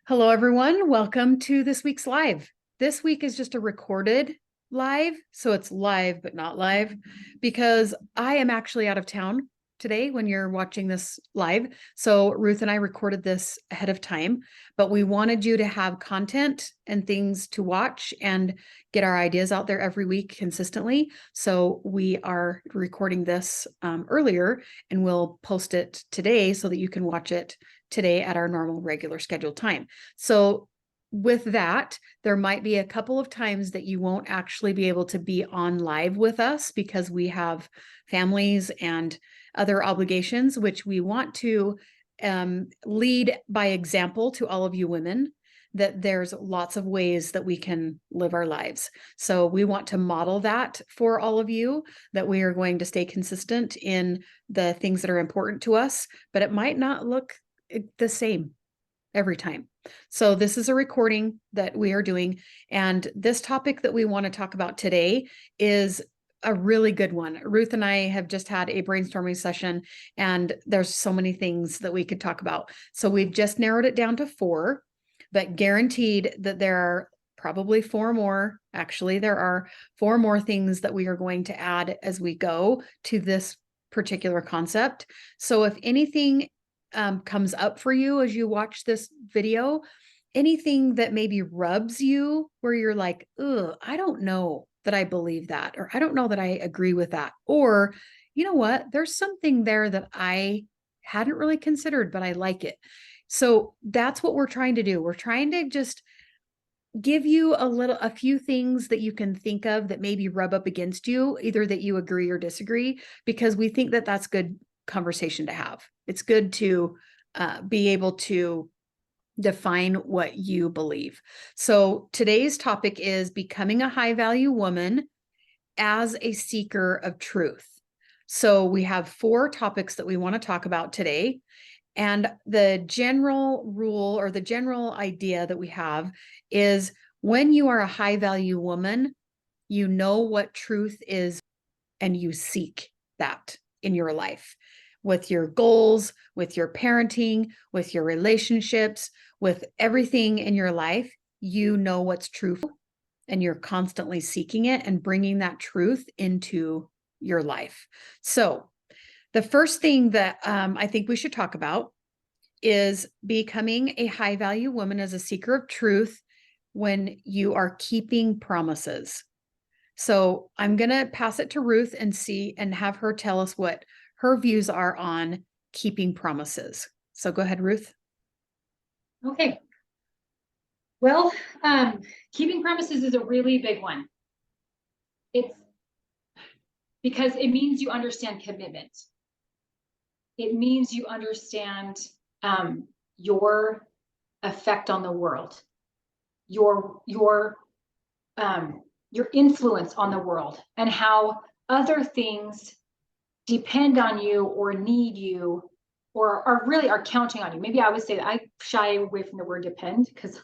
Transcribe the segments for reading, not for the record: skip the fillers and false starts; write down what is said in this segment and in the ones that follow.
Hello, everyone. Welcome to this week's live. This week is just a recorded live, so it's live but not live because I am actually out of town today when you're watching this live. So Ruth and I recorded this ahead of time, but we wanted you to have content and things to watch and get our ideas out there every week consistently. So we are recording this earlier and we'll post it today so that you can watch it today at our normal regular scheduled time. So with that, there might be a couple of times that you won't actually be able to be on live with us because we have families and other obligations, which we want to lead by example to all of you women that there's lots of ways that we can live our lives. So we want to model that for all of you, that we are going to stay consistent in the things that are important to us, but it might not look the same every time. So this is a recording that we are doing. And this topic that we want to talk about today is a really good one. Ruth and I have just had a brainstorming session and there's so many things that we could talk about. So we've just narrowed it down to 4, but guaranteed that there are probably 4 more. Actually, there are 4 more things that we are going to add as we go to this particular concept. So if anything comes up for you as you watch this video, anything that maybe rubs you where you're like, ugh, I don't know that I believe that, or I don't know that I agree with that, or you know what, there's something there that I hadn't really considered, but I like it. So that's what we're trying to do. We're trying to just give you a few things that you can think of that maybe rub up against you, either that you agree or disagree, because we think that that's good conversation to have. It's good to be able to define what you believe. So today's topic is becoming a high value woman as a seeker of truth. So we have 4 topics that we want to talk about today. And the general rule or the general idea that we have is when you are a high value woman, you know what truth is and you seek that in your life with your goals, with your parenting, with your relationships, with everything in your life. You know what's true and you're constantly seeking it and bringing that truth into your life. So the first thing that I think we should talk about is becoming a high value woman as a seeker of truth when you are keeping promises. So I'm going to pass it to Ruth and see and have her tell us what her views are on keeping promises. So go ahead, Ruth. Okay. Well, keeping promises is a really big one. It's because it means you understand commitment. It means you understand your effect on the world, your influence on the world, and how other things depend on you or need you or are counting on you. Maybe I would say that I shy away from the word depend because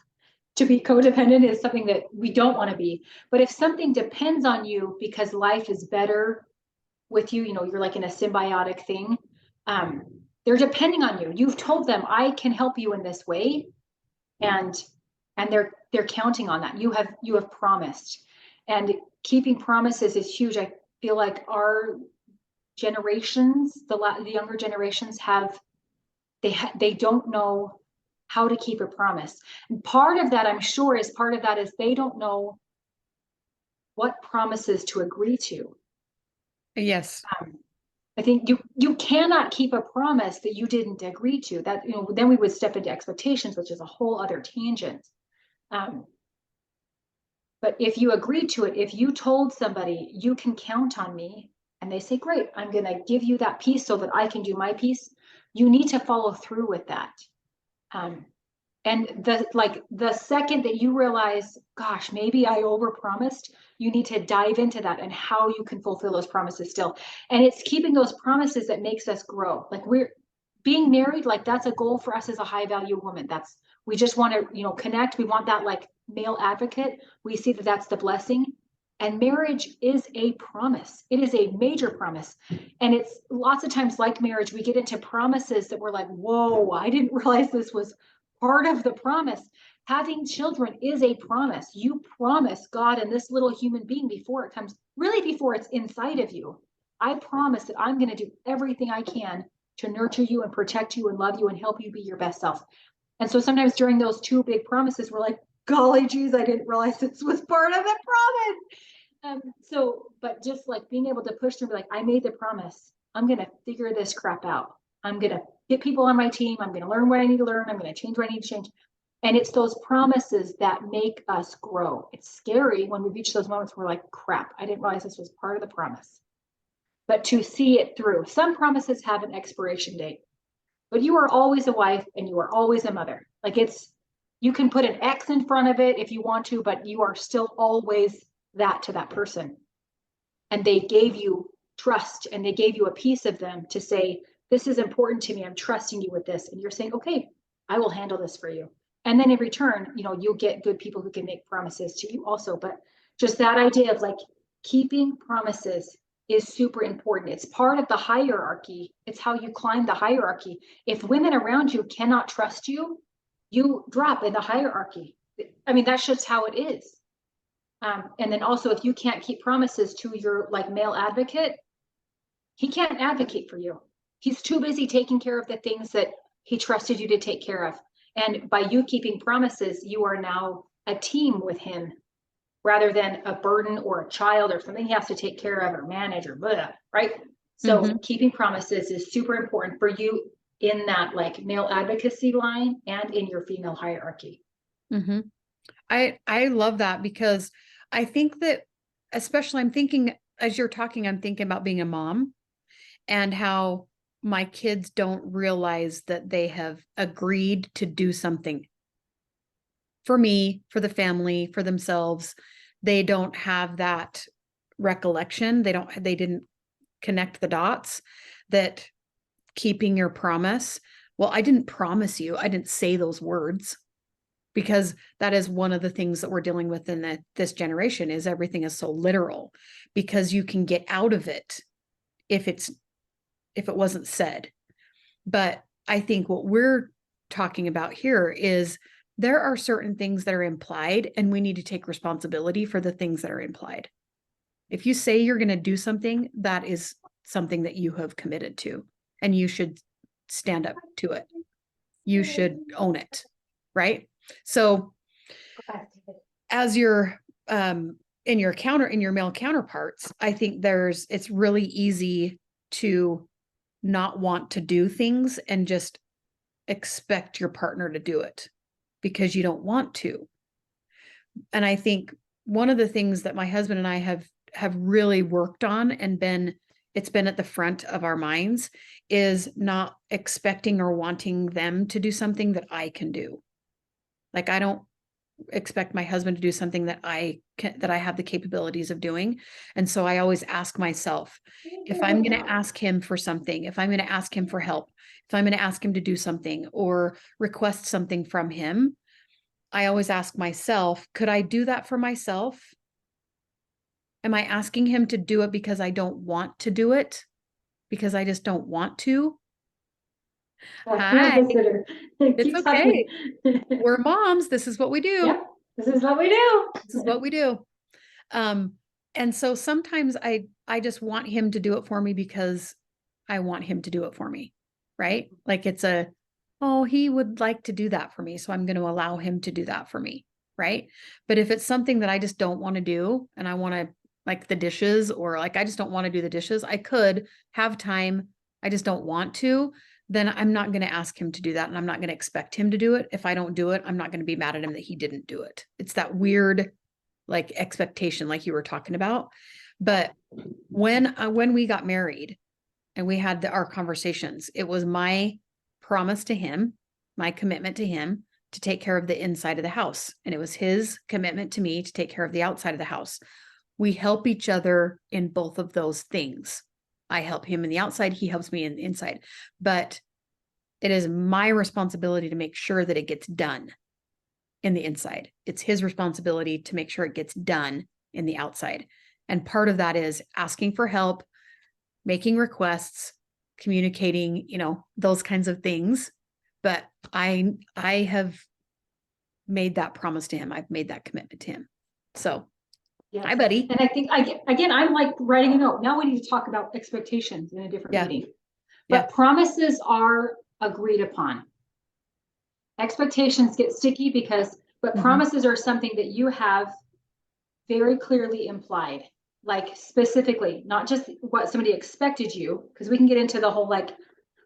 to be codependent is something that we don't want to be. But if something depends on you because life is better with you, you're like in a symbiotic thing, they're depending on you. You've told them, I can help you in this way. And they're counting on that. You have promised. And keeping promises is huge. I feel like our generations, the younger generations they don't know how to keep a promise. And part of that, I'm sure, is they don't know what promises to agree to. Yes. I think you cannot keep a promise that you didn't agree to. That then we would step into expectations, which is a whole other tangent. But if you agreed to it, if you told somebody you can count on me, and they say, great, I'm going to give you that piece so that I can do my piece, you need to follow through with that. And the second that you realize, gosh, maybe I overpromised, you need to dive into that and how you can fulfill those promises still. And it's keeping those promises that makes us grow. Like we're being married, like that's a goal for us as a high value woman. We just want to, connect. We want that like male advocate. We see that that's the blessing. And marriage is a promise. It is a major promise. And it's lots of times like marriage, we get into promises that we're like, whoa, I didn't realize this was part of the promise. Having children is a promise. You promise God and this little human being before it comes, really before it's inside of you. I promise that I'm going to do everything I can to nurture you and protect you and love you and help you be your best self. And so sometimes during those two big promises, we're like, golly geez, I didn't realize this was part of the promise. But just like being able to push through, be like, I made the promise. I'm going to figure this crap out. I'm going to get people on my team. I'm going to learn what I need to learn. I'm going to change what I need to change. And it's those promises that make us grow. It's scary when we reach those moments where we're like, crap, I didn't realize this was part of the promise. But to see it through, some promises have an expiration date, but you are always a wife and you are always a mother. Like you can put an X in front of it if you want to, but you are still always that to that person. And they gave you trust and they gave you a piece of them to say, this is important to me. I'm trusting you with this. And you're saying, okay, I will handle this for you. And then in return, you'll get good people who can make promises to you also. But just that idea of like keeping promises is super important. It's part of the hierarchy. It's how you climb the hierarchy. If women around you cannot trust you, you drop in the hierarchy. I mean, that's just how it is. And then also, if you can't keep promises to your like male advocate, he can't advocate for you. He's too busy taking care of the things that he trusted you to take care of. And by you keeping promises, you are now a team with him rather than a burden or a child or something he has to take care of or manage or blah, right? So keeping promises is super important for you in that like male advocacy line and in your female hierarchy. Mm-hmm. I love that because I think that, especially I'm thinking as you're talking, I'm thinking about being a mom and how my kids don't realize that they have agreed to do something for me, for the family, for themselves. They don't have that recollection. They didn't connect the dots that keeping your promise. Well, I didn't promise you. I didn't say those words, because that is one of the things that we're dealing with in this generation is everything is so literal, because you can get out of it if it wasn't said. But I think what we're talking about here is there are certain things that are implied, and we need to take responsibility for the things that are implied. If you say you're going to do something, that is something that you have committed to, and you should stand up to it. You should own it, right? So as your in your male counterparts, I think it's really easy to not want to do things and just expect your partner to do it because you don't want to. And I think one of the things that my husband and I have really worked on and it's been at the front of our minds is not expecting or wanting them to do something that I can do. Like, I don't expect my husband to do something that I have the capabilities of doing. And so I always ask myself, if I'm going to ask him for something, if I'm going to ask him for help, if I'm going to ask him to do something or request something from him, I always ask myself, could I do that for myself? Am I asking him to do it because I don't want to do it? Because I just don't want to? Hi. It's okay. We're moms. This is what we do. Yep. This is what we do. This is what we do. And so sometimes I just want him to do it for me because I want him to do it for me, right? Like he would like to do that for me, so I'm going to allow him to do that for me, right? But if it's something that I just don't want to do and I want to, like the dishes, or like I just don't want to do the dishes, I could have time, I just don't want to, then I'm not going to ask him to do that, and I'm not going to expect him to do it. If I don't do it, I'm not going to be mad at him that he didn't do it. It's that weird like expectation, like you were talking about. But when we got married and we had our conversations, it was my promise to him, my commitment to him to take care of the inside of the house. And it was his commitment to me to take care of the outside of the house. We help each other in both of those things. I help him in the outside, he helps me in the inside. But it is my responsibility to make sure that it gets done in the inside. It's his responsibility to make sure it gets done in the outside. And part of that is asking for help, making requests, communicating, those kinds of things. But I have made that promise to him. I've made that commitment to him. So, Yes. hi, buddy. And I think again, I'm like writing a note. Now we need to talk about expectations in a different Yeah. meeting. Yeah. But promises are agreed upon. Expectations get sticky but Mhm. promises are something that you have very clearly implied, like specifically, not just what somebody expected you, because we can get into the whole like,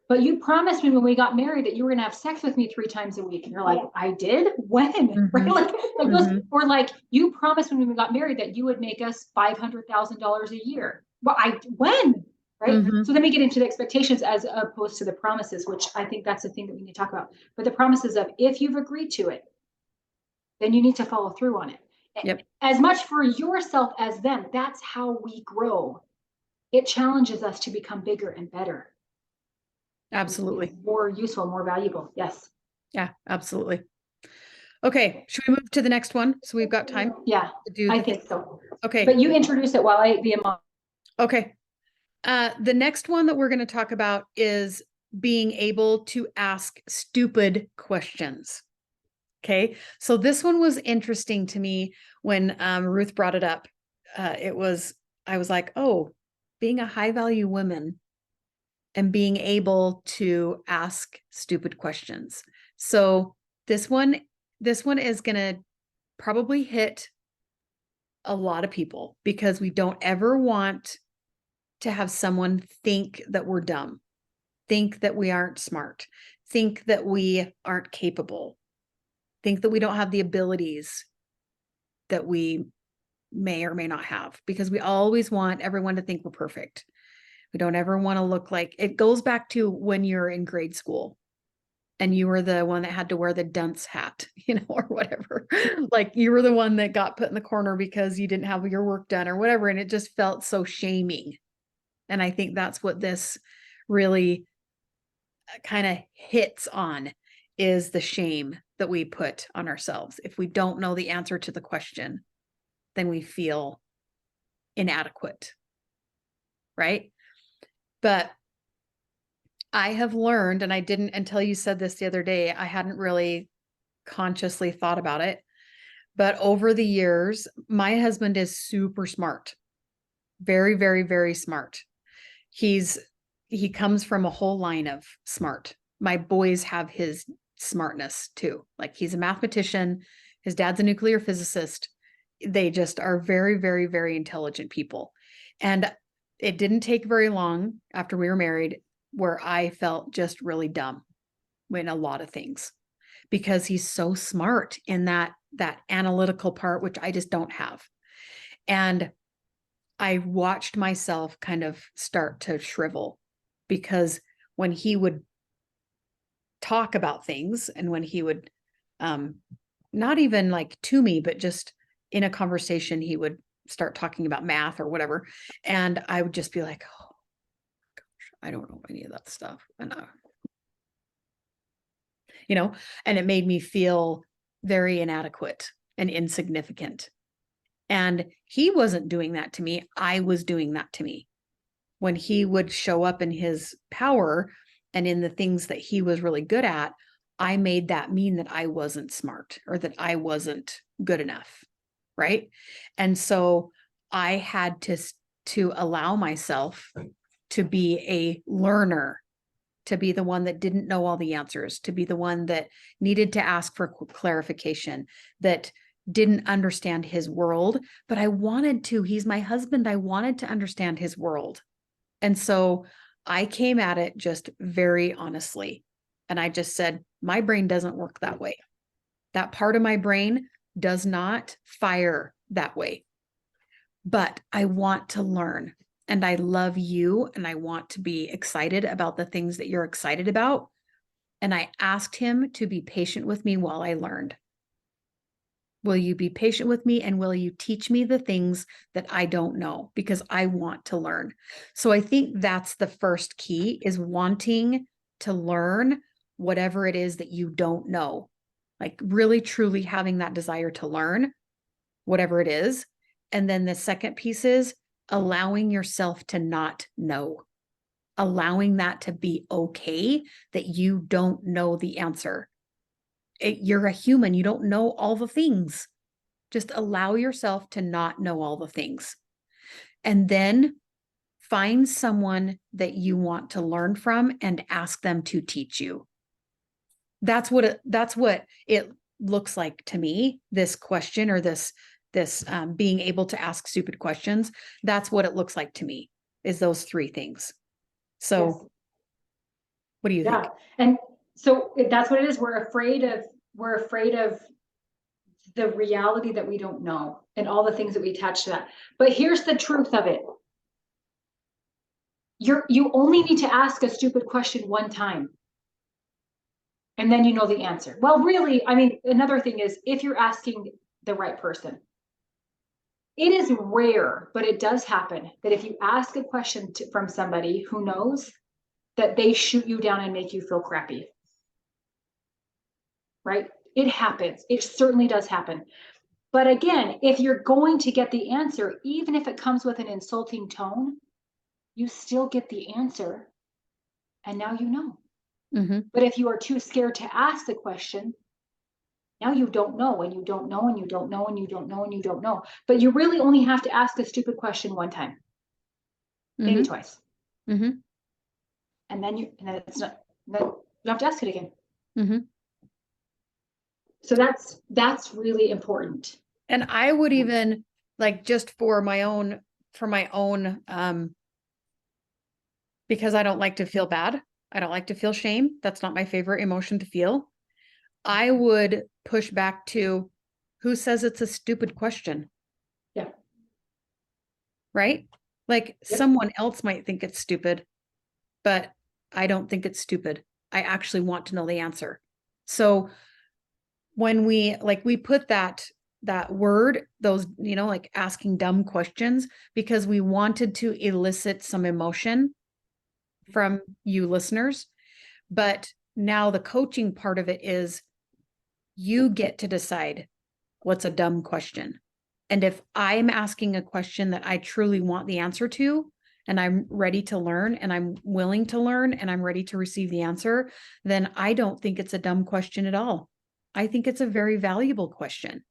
but you promised me when we got married that you were gonna have sex with me 3 times a week. And you're like, I did? When? Right? Mhm. Like those, Mhm. or like you promised when we got married that you would make us $500,000 a year. Well, when? Right? Mhm. So then we get into the expectations as opposed to the promises, which I think that's the thing that we need to talk about. But the promises of if you've agreed to it, then you need to follow through on it. Yep. As much for yourself as them. That's how we grow. It challenges us to become bigger and better. Absolutely. More useful, more valuable. Yes. Yeah, absolutely. Okay, should we move to the next one? So we've got time Yeah, to do I the think thing. so. Okay. But you introduce it while I be a mom. Okay. The next one that we're going to talk about is being able to ask stupid questions. Okay. So this one was interesting to me when Ruth brought it up. I was like, oh, being a high value woman and being able to ask stupid questions. So this one is going to probably hit a lot of people because we don't ever want to have someone think that we're dumb, think that we aren't smart, think that we aren't capable, think that we don't have the abilities that we may or may not have, because we always want everyone to think we're perfect. We don't ever want to look like, it goes back to when you're in grade school and you were the one that had to wear the dunce hat, or whatever. Like you were the one that got put in the corner because you didn't have your work done or whatever. And it just felt so shaming. And I think that's what this really kind of hits on, is the shame that we put on ourselves. If we don't know the answer to the question, then we feel inadequate. Right? But I have learned, and I didn't until you said this the other day, I hadn't really consciously thought about it. But over the years, my husband is super smart. Very, very, very smart. He comes from a whole line of smart. My boys have his smartness too. Like he's a mathematician, his dad's a nuclear physicist. They just are very, very, very intelligent people. And it didn't take very long after we were married where I felt just really dumb in a lot of things, because he's so smart in that analytical part, which I just don't have. And I watched myself kind of start to shrivel, because when he would talk about things and when he would, not even like to me, but just in a conversation, he would start talking about math or whatever. And I would just be like, oh gosh, I don't know any of that stuff. And and it made me feel very inadequate and insignificant. And he wasn't doing that to me. I was doing that to me. When he would show up in his power and in the things that he was really good at, I made that mean that I wasn't smart or that I wasn't good enough. Right. And so I had to allow myself to be a learner, to be the one that didn't know all the answers, to be the one that needed to ask for clarification, that didn't understand his world, but I wanted to. He's my husband. I wanted to understand his world. And so I came at it just very honestly. And I just said, my brain doesn't work that way. That part of my brain does not fire that way. But I want to learn, and I love you, and I want to be excited about the things that you're excited about. And I asked him to be patient with me while I learned. Will you be patient with me, and will you teach me the things that I don't know? Because I want to learn. So I think that's the first key, is wanting to learn whatever it is that you don't know. Like really, truly having that desire to learn whatever it is. And then the second piece is allowing yourself to not know, allowing that to be okay, that you don't know the answer. you're a human. You don't know all the things. Just allow yourself to not know all the things. And then find someone that you want to learn from and ask them to teach you. That's what it looks like to me, this question, or this being able to ask stupid questions. That's what it looks like to me, is those three things. So Yes. what do you think? Yeah. And so that's what it is. We're afraid of the reality that we don't know and all the things that we attach to that. But here's the truth of it. You only need to ask a stupid question one time. And then you know the answer. Well, really, I mean, another thing is if you're asking the right person. It is rare, but it does happen that if you ask a question from somebody who knows, that they shoot you down and make you feel crappy. Right? It happens. It certainly does happen. But again, if you're going to get the answer, even if it comes with an insulting tone, you still get the answer. And now you know. Mm-hmm. But if you are too scared to ask the question, now you don't know, and you don't know, and you don't know, and you don't know, and you don't know. But you really only have to ask a stupid question one time, maybe Mm-hmm. twice. Mm-hmm. And then it's not, then you have to ask it again. Mm-hmm. So that's really important. And I would even, like, just for my own, because I don't like to feel bad. I don't like to feel shame. That's not my favorite emotion to feel. I would push back to, who says it's a stupid question? Yeah. Right? Like, Yep. someone else might think it's stupid, but I don't think it's stupid. I actually want to know the answer. So when we put that word, those, like asking dumb questions, because we wanted to elicit some emotion from you listeners. But now the coaching part of it is, you get to decide what's a dumb question. And if I'm asking a question that I truly want the answer to, and I'm ready to learn, and I'm willing to learn, and I'm ready to receive the answer, then I don't think it's a dumb question at all. I think it's a very valuable question.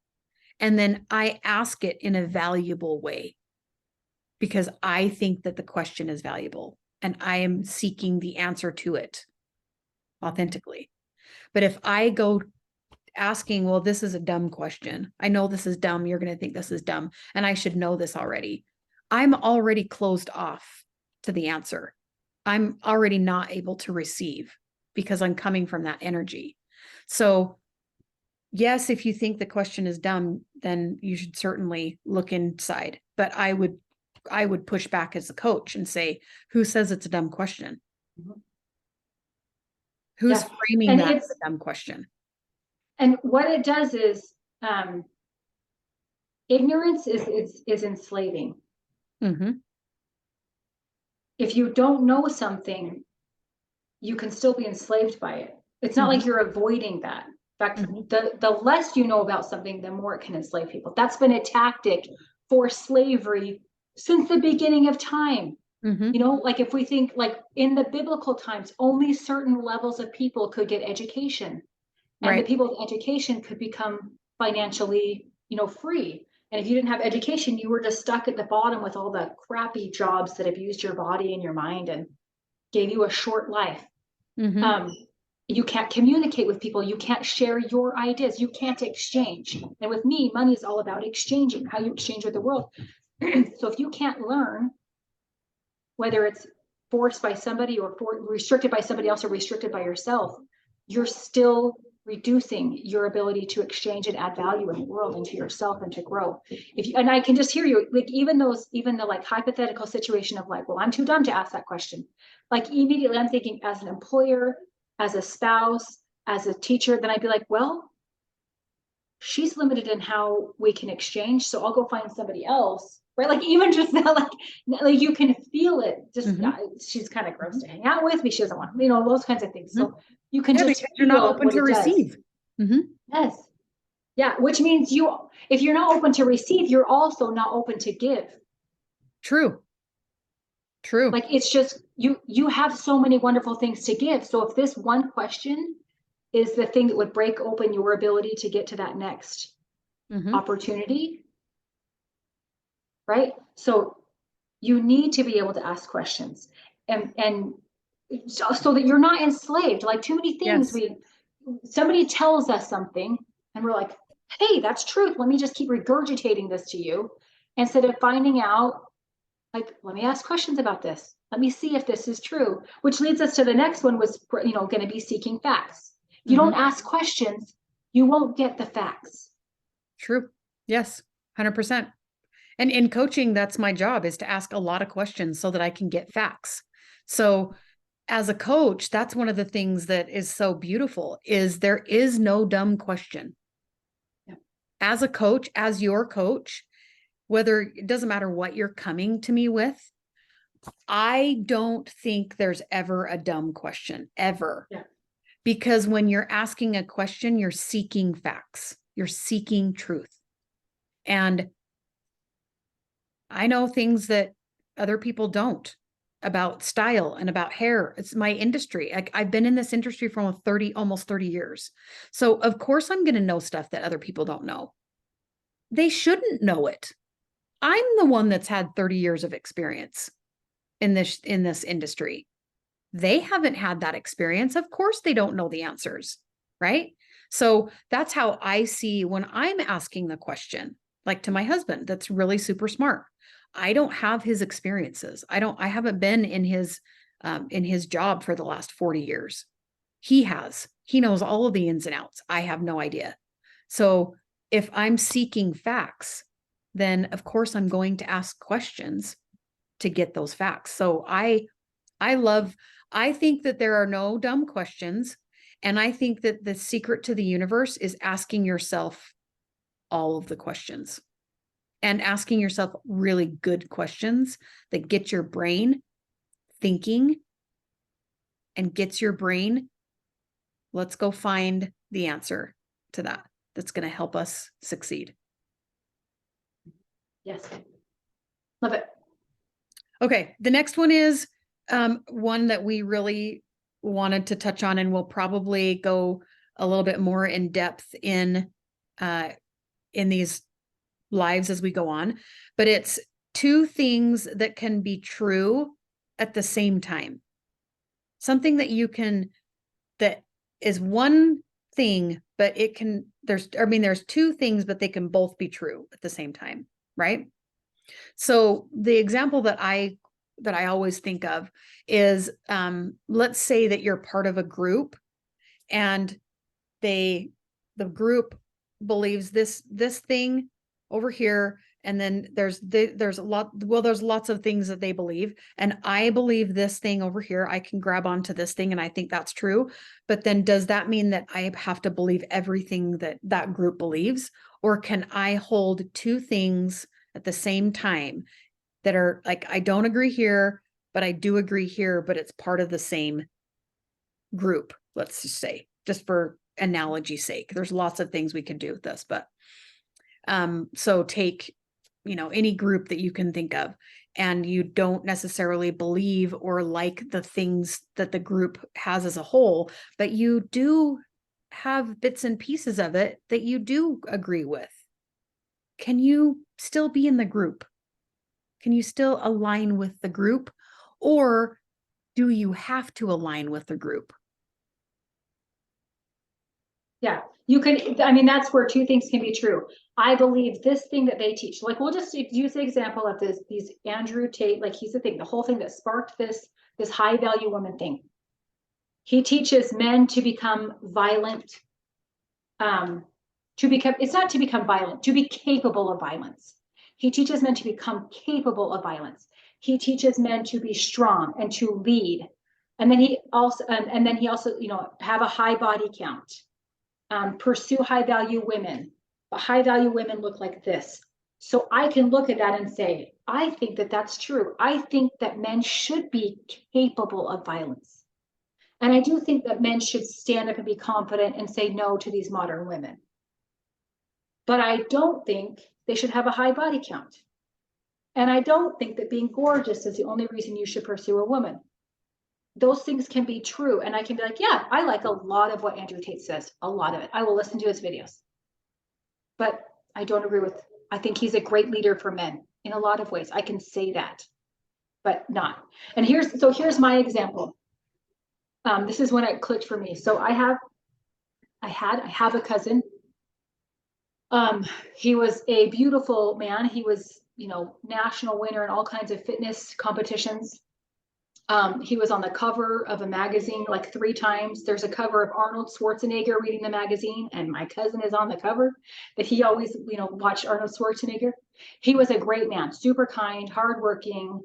And then I ask it in a valuable way, because I think that the question is valuable and I am seeking the answer to it authentically. But if I go asking, well, this is a dumb question, I know this is dumb, you're going to think this is dumb, and I should know this already, I'm already closed off to the answer. I'm already not able to receive, because I'm coming from that energy. So yes, if you think the question is dumb, then you should certainly look inside. But I would push back as a coach and say, who says it's a dumb question? Mhm. Who's Yeah. framing And that as a dumb question? and what it does is, ignorance is enslaving. Mm-hmm. If you don't know something, you can still be enslaved by it. It's not Mm-hmm. like you're avoiding that. In fact, Mm-hmm. the less you know about something, the more it can enslave people. That's been a tactic for slavery since the beginning of time. Mm-hmm. You know, like if we think like in the biblical times, only certain levels of people could get education. And the Right. people with education could become financially, free. And if you didn't have education, you were just stuck at the bottom with all the crappy jobs that abused your body and your mind and gave you a short life. Mm-hmm. You can't communicate with people. You can't share your ideas. You can't exchange. And with me, money is all about exchanging, how you exchange with the world. So if you can't learn, whether it's forced by somebody or restricted by somebody else or restricted by yourself, you're still reducing your ability to exchange and add value in the world and to yourself and to grow. And I can just hear you, like even the like hypothetical situation of like, well, I'm too dumb to ask that question. Like immediately I'm thinking, as an employer, as a spouse, as a teacher, then I'd be like, well, she's limited in how we can exchange, so I'll go find somebody else, right? Like even just that, like you can feel it. Just Mm-hmm. she's kind of gross to hang out with me. She doesn't want, those kinds of things. Mm-hmm. So you can Yeah, just because you're not feel open what to it does. receive. Mm-hmm. Yes, yeah. Which means if you're not open to receive, you're also not open to give. True. Like it's just you have so many wonderful things to give. So if this one question is the thing that would break open your ability to get to that next Mhm. opportunity, right? So you need to be able to ask questions and so that you're not enslaved. Like too many things Yes. somebody tells us something and we're like, hey, that's truth. Let me just keep regurgitating this to you instead of finding out, like, let me ask questions about this. Let me see if this is true, which leads us to the next one was, going to be seeking facts. If you don't Mhm. ask questions, you won't get the facts. True. Yes. 100%. And in coaching, that's my job, is to ask a lot of questions so that I can get facts. So as a coach, that's one of the things that is so beautiful, is there is no dumb question. Yeah. As a coach, as your coach, whether it doesn't matter what you're coming to me with, I don't think there's ever a dumb question, ever. Yeah. Because when you're asking a question, you're seeking facts, you're seeking truth. And I know things that other people don't about style and about hair. It's my industry. I've been in this industry for almost 30 years. So of course I'm going to know stuff that other people don't know. They shouldn't know it. I'm the one that's had 30 years of experience in this industry. They haven't had that experience. Of course they don't know the answers, right? So that's how I see when I'm asking the question, like to my husband, that's really super smart. I don't have his experiences. I haven't been in his job for the last 40 years. He has. He knows all of the ins and outs. I have no idea. So if I'm seeking facts, then of course I'm going to ask questions to get those facts. So I love, I think that there are no dumb questions. And I think that the secret to the universe is asking yourself all of the questions and asking yourself really good questions that get your brain thinking and gets your brain, let's go find the answer to that. That's going to help us succeed. Yes. Love it. Okay. The next one is one that we really wanted to touch on, and we'll probably go a little bit more in depth in these lives as we go on, but it's two things that can be true at the same time. Something that is one thing, but there's two things, but they can both be true at the same time, right? So the example that I always think of is, let's say that you're part of a group and the group believes this thing over here, and then there's lots of things that they believe, and I believe this thing over here. I can grab onto this thing and I think that's true, but then does that mean that I have to believe everything that group believes, or can I hold two things at the same time that are like, I don't agree here but I do agree here, but it's part of the same group, let's just say, just for analogy's sake? There's lots of things we can do with this, but so take, any group that you can think of, and you don't necessarily believe or like the things that the group has as a whole, but you do have bits and pieces of it that you do agree with. Can you still be in the group? Can you still align with the group, or do you have to align with the group? Yeah, you can, I mean, that's where two things can be true. I believe this thing that they teach, like, we'll just use the example of these Andrew Tate, like, he's the thing, the whole thing that sparked this high value woman thing. He teaches men to become violent, it's not to become violent, to be capable of violence. He teaches men to become capable of violence. He teaches men to be strong and to lead. And then he also, have a high body count. Pursue high value women, but high value women look like this. So I can look at that and say, I think that that's true. I think that men should be capable of violence. And I do think that men should stand up and be confident and say no to these modern women. But I don't think they should have a high body count. And I don't think that being gorgeous is the only reason you should pursue a woman. those things can be true. And I can be like, yeah, I like a lot of what Andrew Tate says, a lot of it. I will listen to his videos. But I don't agree with, I think he's a great leader for men in a lot of ways. I can say that, but not. And here's my example. This is when it clicked for me. So I have a cousin. He was a beautiful man. He was, national winner in all kinds of fitness competitions. He was on the cover of a magazine like 3 times. There's a cover of Arnold Schwarzenegger reading the magazine, and my cousin is on the cover. But he always, watched Arnold Schwarzenegger. He was a great man, super kind, hardworking,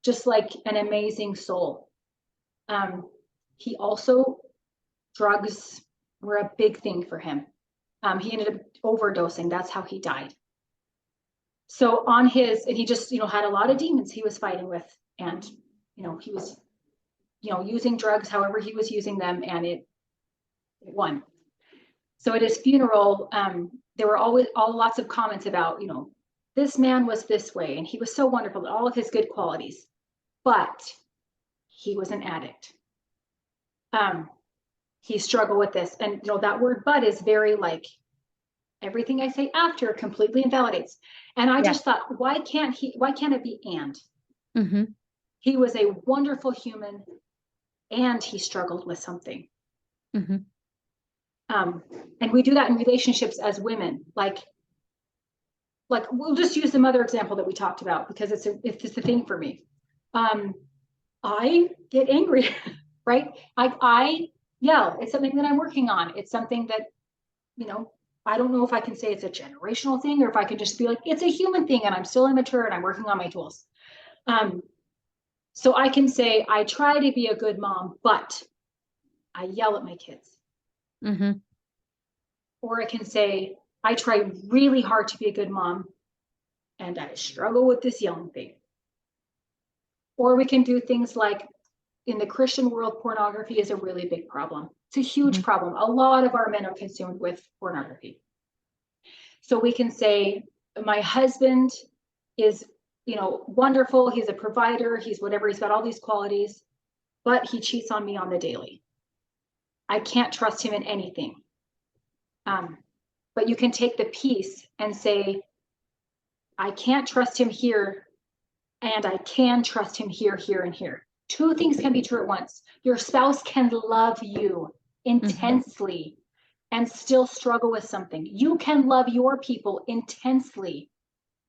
just like an amazing soul. He also, drugs were a big thing for him. He ended up overdosing. That's how he died. So and he just, had a lot of demons he was fighting with. And, he was, using drugs, however he was using them, and it won. So at his funeral, there were always lots of comments about, this man was this way, and he was so wonderful, all of his good qualities, but he was an addict. He struggled with this, and that word "but" is very like, everything I say after completely invalidates. And I just thought, why can't it be and? Mm-hmm. He was a wonderful human, and he struggled with something. Mm-hmm. And we do that in relationships as women. Like we'll just use the mother example that we talked about, because it's a thing for me. I get angry, right? I yell. It's something that I'm working on. It's something that, I don't know if I can say it's a generational thing, or if I can just be like, it's a human thing, and I'm still immature and I'm working on my tools. So I can say, I try to be a good mom, but I yell at my kids. Mm-hmm. Or I can say, I try really hard to be a good mom, and I struggle with this yelling thing. Or we can do things like, in the Christian world, pornography is a really big problem. It's a huge problem. A lot of our men are consumed with pornography. So we can say, my husband is, wonderful. He's a provider. He's whatever. He's got all these qualities, but he cheats on me on the daily. I can't trust him in anything. But you can take the piece and say, I can't trust him here, and I can trust him here, here, and here. 2 things can be true at once. Your spouse can love you intensely and still struggle with something. You can love your people intensely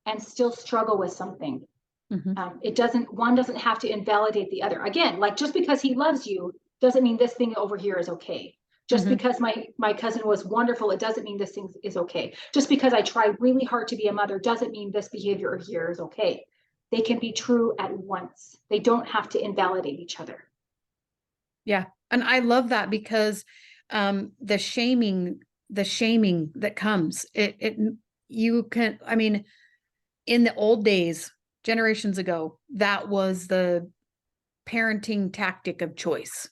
and still struggle with something. One doesn't have to invalidate the other. Again, like, just because he loves you doesn't mean this thing over here is okay. Just because my cousin was wonderful, it doesn't mean this thing is okay. Just because I try really hard to be a mother doesn't mean this behavior here is okay. They can be true at once. They don't have to invalidate each other. Yeah. And I love that, because the shaming that comes, you can, I mean, in the old days, generations ago, that was the parenting tactic of choice.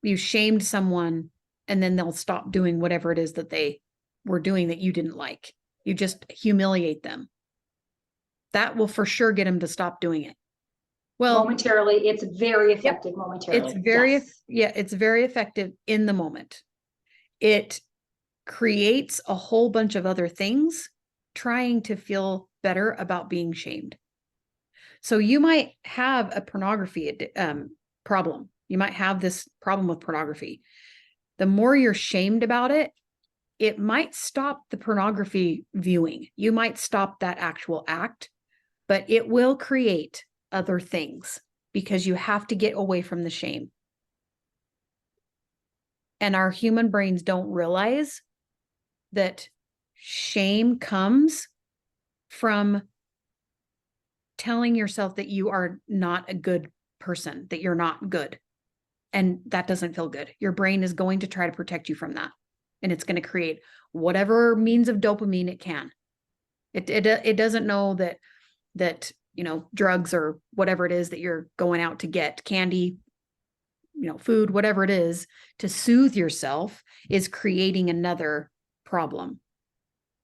You shamed someone, and then they'll stop doing whatever it is that they were doing that you didn't like. You just humiliate them. That will for sure get them to stop doing it. Well, momentarily, it's very effective. Momentarily, it's very effective in the moment. It creates a whole bunch of other things, trying to feel better about being shamed. So you might have a pornography problem. You might have this problem with pornography. The more you're shamed about it, it might stop the pornography viewing. You might stop that actual act, but it will create other things, because you have to get away from the shame. And our human brains don't realize that shame comes from telling yourself that you are not a good person, that you're not good. And that doesn't feel good. Your brain is going to try to protect you from that. And it's going to create whatever means of dopamine it can. It doesn't know that drugs or whatever it is that you're going out to get, candy, food, whatever it is, to soothe yourself, is creating another problem.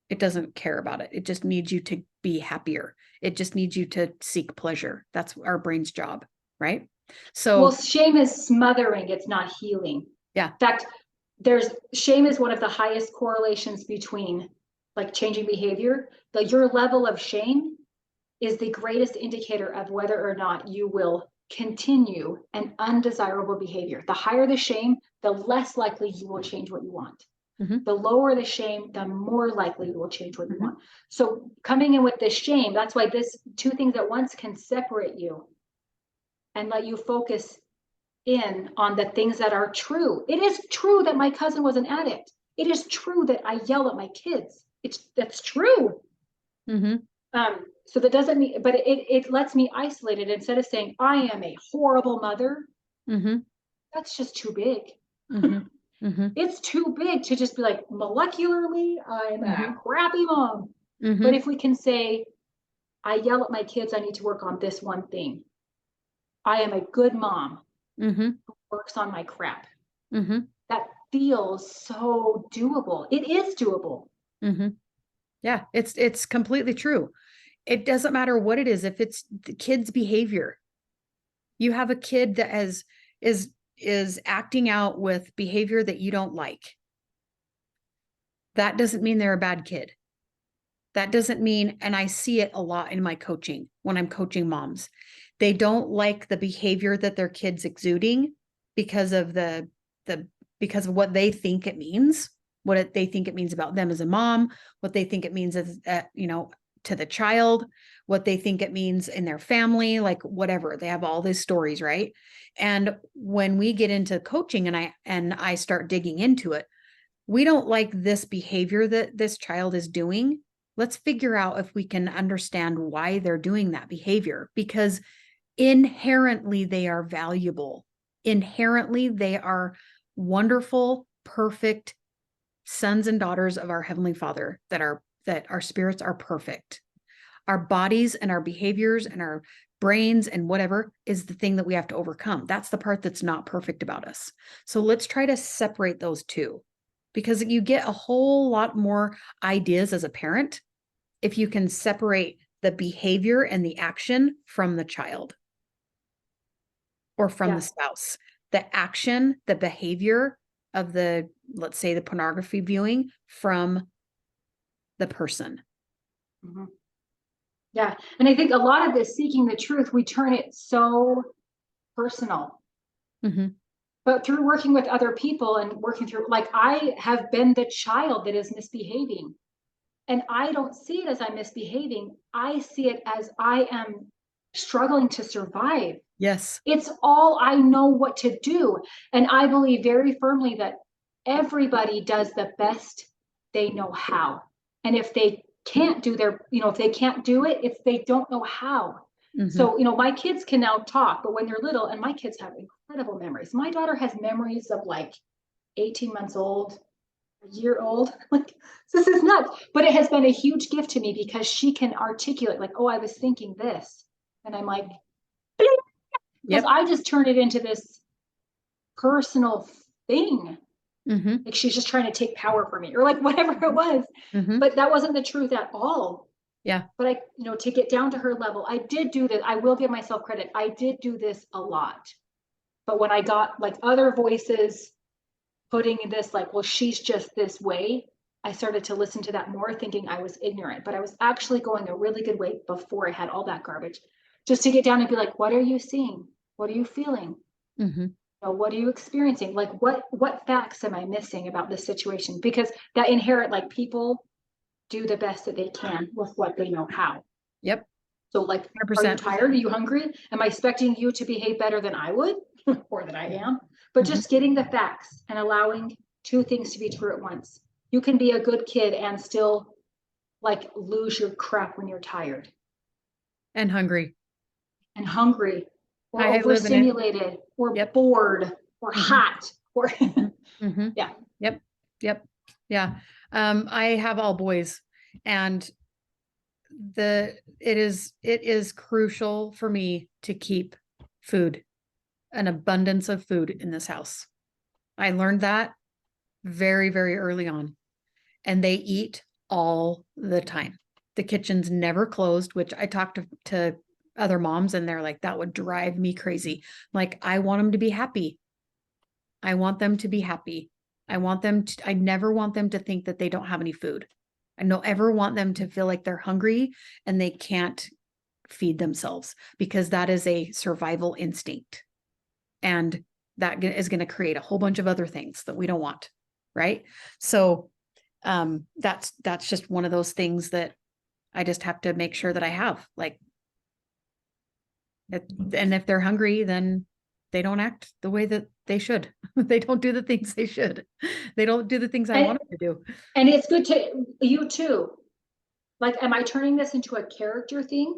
It doesn't care about it. It just needs you to be happier. It just needs you to seek pleasure. That's our brain's job, right? Well, So shame is smothering, it's not healing. yeah. In fact, shame is one of the highest correlations between like changing behavior. Your level of shame is the greatest indicator of whether or not you will continue an undesirable behavior. The higher the shame, the less likely you will change what you want. Mhm. The lower the shame, the more likely you will change what you Mhm. want. So coming in with this shame, that's why this two things at once can separate you and let you focus in on the things that are true. It is true that my cousin was an addict. It is true that I yell at my kids. That's true. Mhm. So that doesn't mean, but it lets me isolate it instead of saying I am a horrible mother. Mhm. That's just too big. Mhm. Mhm. It's too big to just be like molecularly, I'm a Mhm. crappy mom. But Mhm. if we can say, I yell at my kids, I need to work on this one thing. I am a good mom Mhm. who works on my crap. Mhm. That feels so doable. It is doable. Mhm. Yeah, it's completely true. It doesn't matter what it is. If it's the kid's behavior, you have a kid that is is acting out with behavior that you don't like. That doesn't mean they're a bad kid. That doesn't mean, and I see it a lot in my coaching when I'm coaching moms. They don't like the behavior that their kid's exuding because of the because of what they think it means, they think it means about them as a mom, what they think it means as to the child, what they think it means in their family, like whatever. They have all these stories, right? And when we get into coaching and I start digging into it, we don't like this behavior that this child is doing. Let's figure out if we can understand why they're doing that behavior, because inherently they are valuable. Inherently, they are wonderful, perfect sons and daughters of our Heavenly Father, that our spirits are perfect. Our bodies and our behaviors and our brains and whatever is the thing that we have to overcome. That's the part that's not perfect about us. So let's try to separate those two, because you get a whole lot more ideas as a parent if you can separate the behavior and the action from the child or from the Yeah. spouse. The action, the behavior of let's say the pornography viewing, from the person. Mm-hmm. Yeah. And I think a lot of this seeking the truth, we turn it so personal. Mm-hmm. But through working with other people and working through, like, I have been the child that is misbehaving. And I don't see it as I'm misbehaving. I see it as I am struggling to survive. Yes. It's all I know what to do. And I believe very firmly that everybody does the best they know how. And if they can't do if they can't do it, it's they don't know how. Mm-hmm. So, my kids can now talk, but when they're little, and my kids have incredible memories. My daughter has memories of like 18 months old, a year old. Like, this is nuts. But it has been a huge gift to me because she can articulate, like, oh, I was thinking this. And I'm like, because Yep. I just turned it into this personal thing. Mm-hmm. Like she's just trying to take power from me or like whatever it was. Mm-hmm. But that wasn't the truth at all. Yeah. But to get down to her level, I did do this. I will give myself credit. I did do this a lot. But when I got like other voices putting in this, like, well, she's just this way, I started to listen to that more, thinking I was ignorant. But I was actually going a really good way before I had all that garbage, just to get down and be like, what are you seeing? What are you feeling? Mm-hmm. What are you experiencing? Like, what facts am I missing about this situation? Because that inherent, like, people do the best that they can with what they know how. Yep. So, like, are you 100%. tired? Are you hungry? Am I expecting you to behave better than I would or that I am? But Mm-hmm. just getting the facts and allowing two things to be true at once. You can be a good kid and still like lose your crap when you're tired And hungry. and hungry or I live in it. overstimulated or Yep. bored or Mm-hmm. hot or Mm-hmm. Mm-hmm. yeah. Yep. Yep. Yeah. I have all boys, and it is crucial for me to keep food, an abundance of food in this house. I learned that very, very early on, and they eat all the time. The kitchen's never closed, which I talked to other moms and they're like, that would drive me crazy. Like, I want them to be happy. I want them to be happy. I never want them to think that they don't have any food. I don't ever want them to feel like they're hungry and they can't feed themselves, because that is a survival instinct. And that is going to create a whole bunch of other things that we don't want. Right. So that's just one of those things that I just have to make sure that I have, like, and if they're hungry, then they don't act the way that they should. They don't do the things they should. They don't do the things I want them to do. And it's good to you too. Like, am I turning this into a character thing,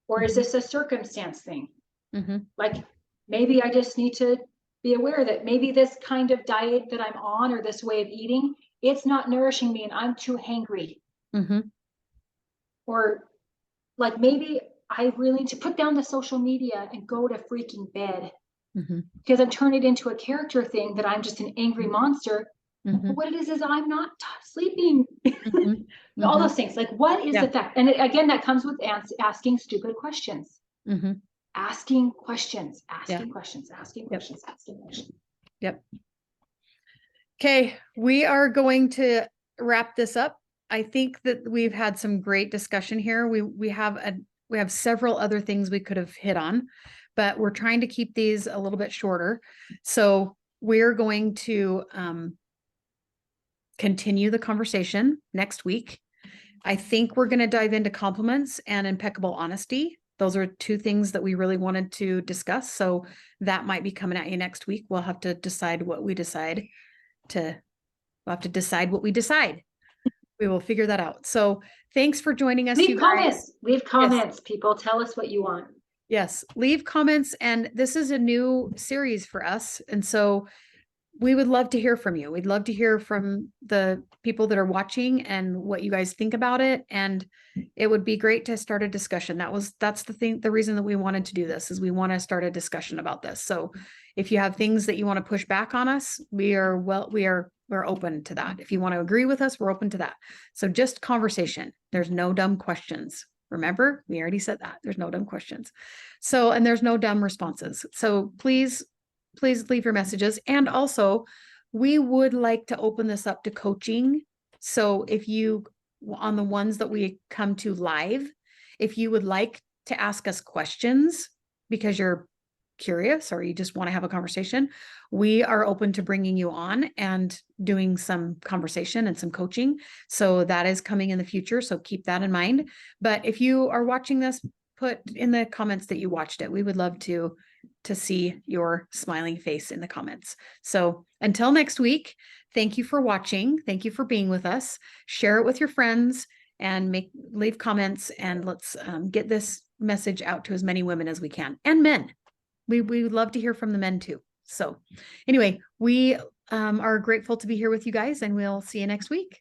or is this a circumstance thing? Mm-hmm. Like, maybe I just need to be aware that maybe this kind of diet that I'm on, or this way of eating, it's not nourishing me and I'm too hangry. Mm-hmm. Or like, maybe I really need to put down the social media and go to freaking bed, Mm-hmm. because I'm turning it into a character thing that I'm just an angry monster. Mm-hmm. But what it is I'm not sleeping. Mm-hmm. All those things. Like, what is Yeah. the fact? And again, that comes with asking stupid questions. Mm-hmm. Asking questions, asking Yeah. questions, asking Yep. questions, asking questions. Yep. Okay, we are going to wrap this up. I think that we've had some great discussion here. We have several other things we could have hit on, but we're trying to keep these a little bit shorter. So we're going to continue the conversation next week. I think we're going to dive into compliments and impeccable honesty. Those are two things that we really wanted to discuss. So that might be coming at you next week. We'll have to decide what we decide. We'll have to decide what we decide. We will figure that out. So thanks for joining us, you guys. Leave comments, people. Tell us what you want. Yes, leave comments. And this is a new series for us. And so we would love to hear from you. We'd love to hear from the people that are watching and what you guys think about it. And it would be great to start a discussion. That's the reason that we wanted to do this, is we want to start a discussion about this. So if you have things that you want to push back on us, we're open to that. If you want to agree with us, we're open to that. So just conversation. There's no dumb questions. Remember, we already said that. There's no dumb questions. So, and there's no dumb responses. So please leave your messages. And also, we would like to open this up to coaching. So if you, on the ones that we come to live, if you would like to ask us questions because you're curious or you just want to have a conversation, we are open to bringing you on and doing some conversation and some coaching. So that is coming in the future. So keep that in mind. But if you are watching this, put in the comments that you watched it. We would love to see your smiling face in the comments. So until next week, thank you for watching. Thank you for being with us. Share it with your friends and leave comments, and let's get this message out to as many women as we can, and men. We would love to hear from the men too. So anyway, we are grateful to be here with you guys, and we'll see you next week.